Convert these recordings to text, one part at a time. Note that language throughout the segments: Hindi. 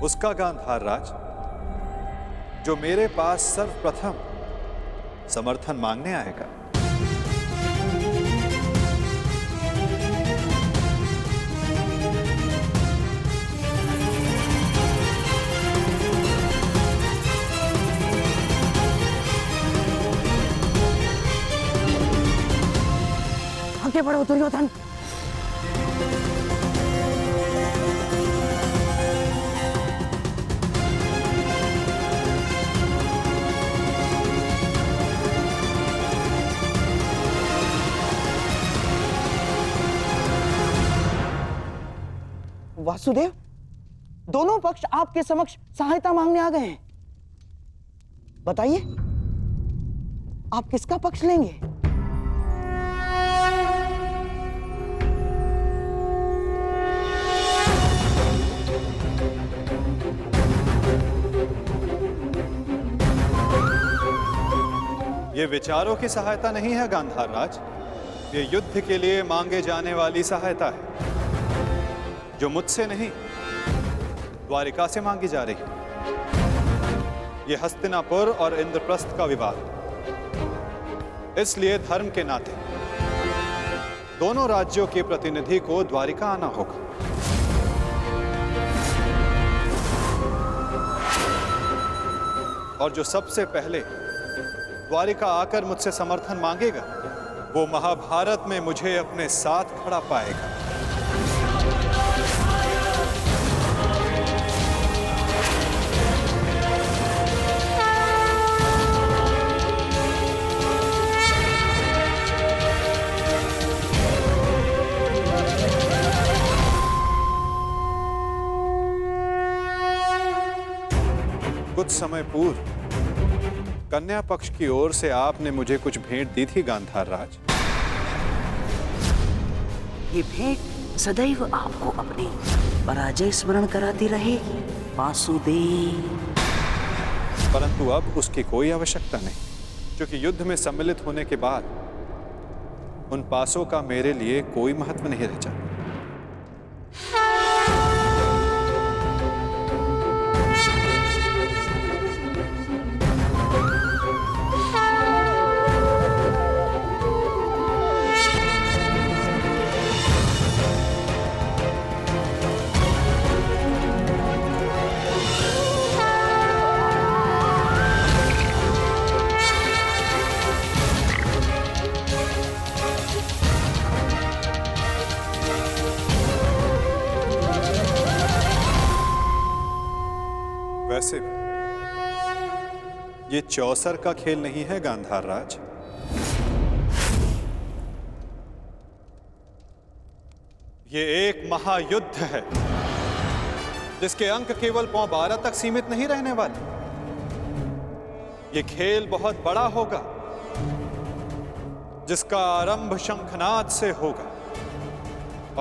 उसका गांधार राज जो मेरे पास सर्वप्रथम समर्थन मांगने आएगा। आगे बढ़ो दुर्योधन। वासुदेव, दोनों पक्ष आपके समक्ष सहायता मांगने आ गए हैं। बताइए, आप किसका पक्ष लेंगे? ये विचारों की सहायता नहीं है गांधार राज, ये युद्ध के लिए मांगे जाने वाली सहायता है जो मुझसे नहीं द्वारिका से मांगी जा रही है। ये हस्तिनापुर और इंद्रप्रस्थ का विवाद, इसलिए धर्म के नाते दोनों राज्यों के प्रतिनिधि को द्वारिका आना होगा। और जो सबसे पहले द्वारिका आकर मुझसे समर्थन मांगेगा वो महाभारत में मुझे अपने साथ खड़ा पाएगा। कुछ समय पूर्व कन्या पक्ष की ओर से आपने मुझे कुछ भेंट दी थी गांधार राज। ये भेंट सदैव आपको अपनी पराजय स्मरण कराती रहेगी वासुदेव। परंतु अब उसकी कोई आवश्यकता नहीं, क्योंकि युद्ध में सम्मिलित होने के बाद उन पासों का मेरे लिए कोई महत्व नहीं रह जाता। वैसे ये चौसर का खेल नहीं है गांधार राज, ये एक महायुद्ध है जिसके अंक केवल पौ 12 तक सीमित नहीं रहने वाले। ये खेल बहुत बड़ा होगा जिसका आरंभ शंखनाद से होगा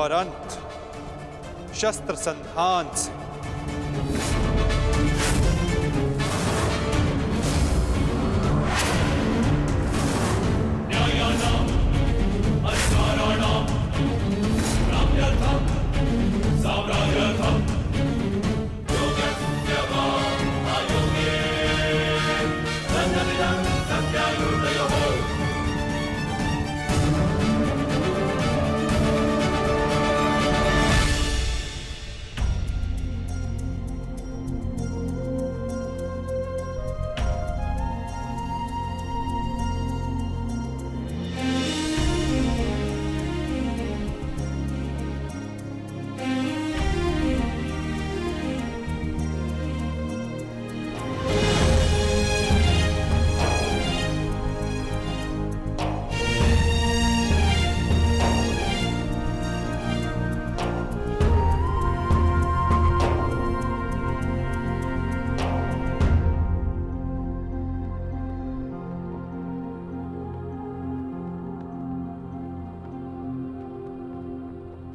और अंत शस्त्र संधान से।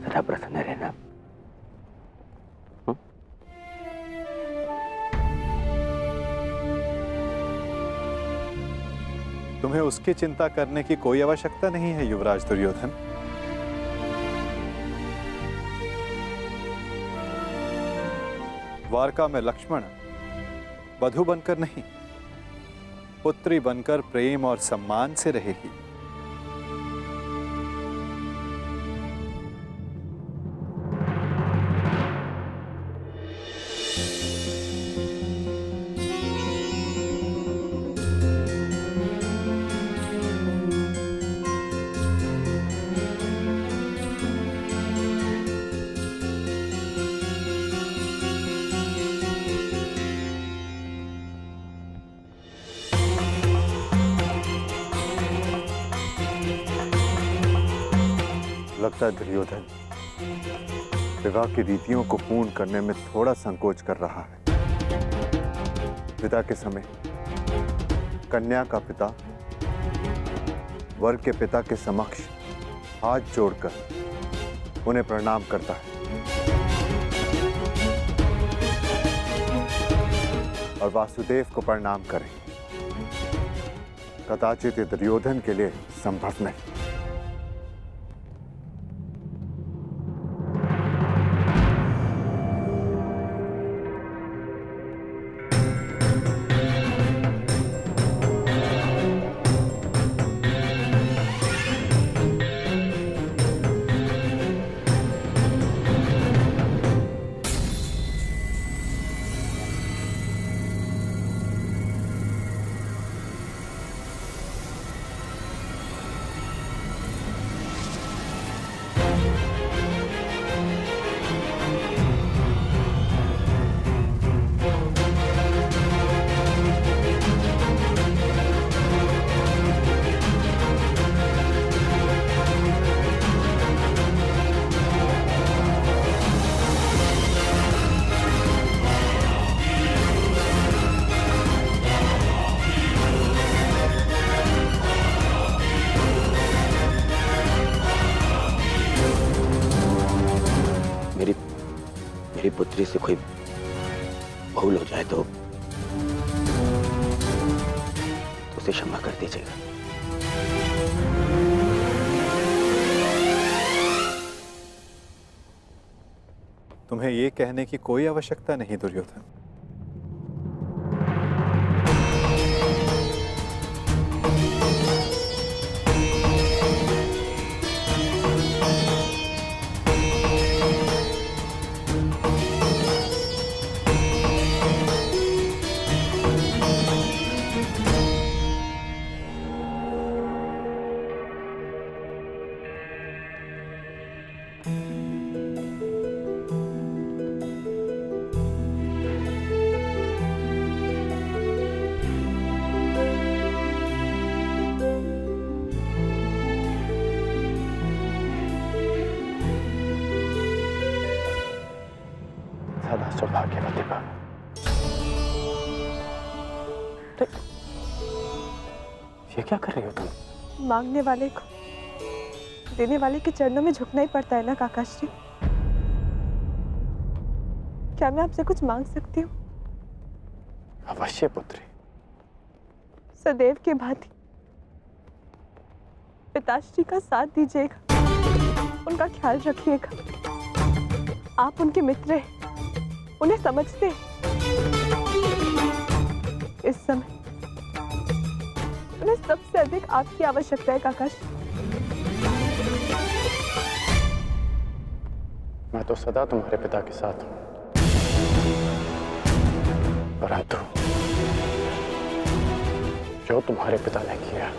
सदा प्रसन्न रहना। तुम्हें उसकी चिंता करने की कोई आवश्यकता नहीं है युवराज दुर्योधन। द्वारका में लक्ष्मण वधु बनकर नहीं, पुत्री बनकर प्रेम और सम्मान से रहेगी। लगता है दुर्योधन विवाह की रीतियों को पूर्ण करने में थोड़ा संकोच कर रहा है। विदा के समय कन्या का पिता वर के पिता के समक्ष हाथ जोड़कर उन्हें प्रणाम करता है और वासुदेव को प्रणाम करें। कदाचित ये दुर्योधन के लिए संभव नहीं। मेरी पुत्री से कोई भूल हो जाए तो उसे क्षमा कर दीजिएगा। तुम्हें ये कहने की कोई आवश्यकता नहीं दुर्योधन। सदा सौभाग्यवती भव। ये क्या कर रही हो तुम? मांगने वाले को देने वाले के चरणों में झुकना ही पड़ता है ना काकाश्री। क्या मैं आपसे कुछ मांग सकती हूँ? अवश्य पुत्री। सदैव के भांति पिताश्री का साथ दीजिएगा, उनका ख्याल रखिएगा। आप उनके मित्र हैं, उन्हें समझते हैं। इस समय उन्हें सबसे अधिक आपकी आवश्यकता है काकाश्री। मैं तो सदा तुम्हारे पिता के साथ हूं, परंतु जो तुम्हारे पिता ने किया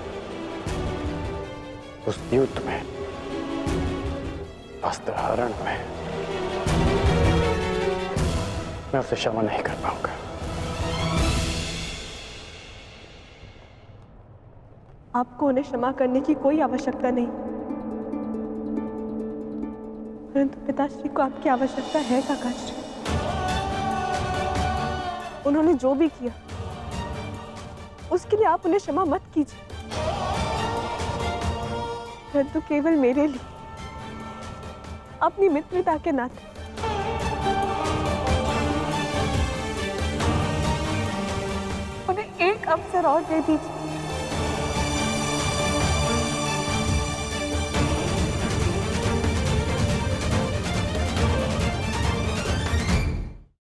उस युद्ध में, वस्त्रहरण में, मैं उसे क्षमा नहीं कर पाऊंगा। आपको उन्हें क्षमा करने की कोई आवश्यकता नहीं, परंतु पिताश्री को आपकी आवश्यकता है काकाश्री। उन्होंने जो भी किया उसके लिए आप उन्हें क्षमा मत कीजिए, परंतु केवल मेरे लिए, अपनी मित्रता के नाते उन्हें एक अवसर और दे दीजिए।